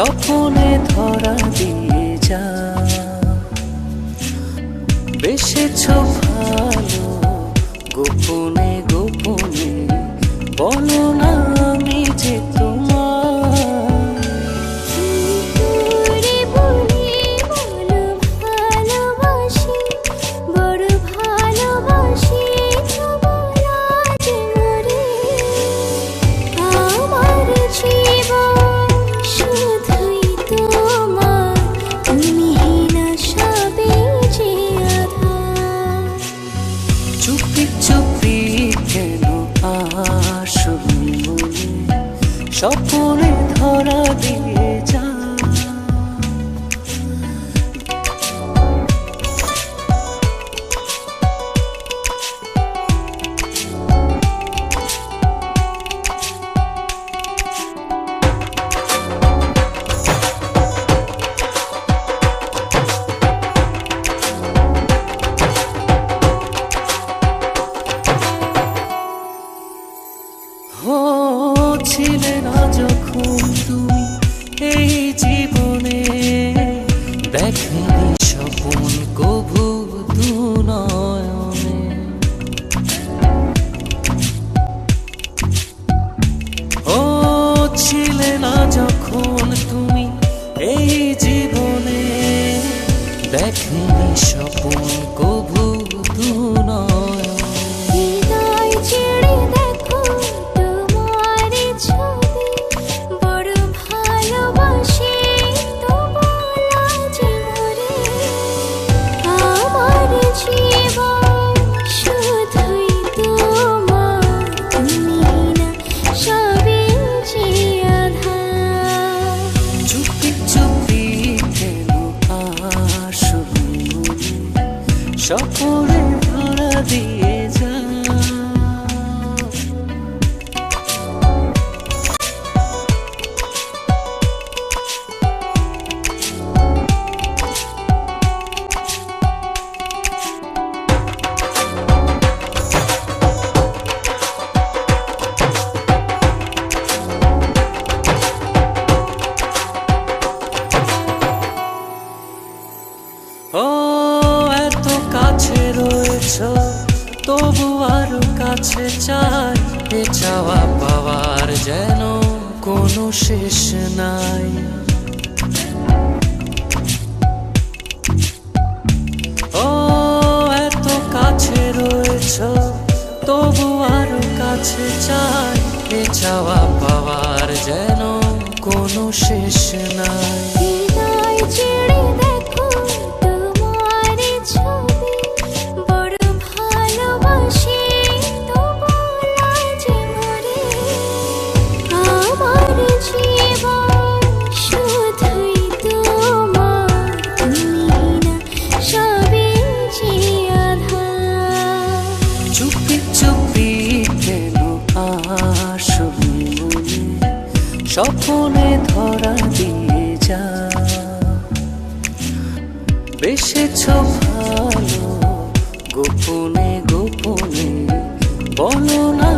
স্বপনে ধরা দিয়ে যা। বেসেছ ভালো গোপনে গোপনে, বলো না আমি যে চুপি চুপি কেন আসবি মনে, স্বপনে ধরা দিয়ে যা। ছিলে না যখন তুমি এই জীবনে, দেখেনি স্বপন কভু দু নয়নে। ছিলে না যখন তুমি এই জীবনে, দেখেনি স্বপন কভু দু নয়নে। স্বপনে ধরা দিয়ে যা। এত কাছে রয়েছ তবু আরো কাছে চাই, এ চাওয়া পাওয়ার যেন কোনো শেষ নাই। এত কাছে রয়েছ তবু আরো কাছে চাই, এ চাওয়া পাওয়ার যেন কোনো শেষ নাই। চুপি চুপি কেন আসবি মনে, স্বপনে ধরা দিয়ে যা। বেসেছ ভালো গোপনে গোপনে, বলো না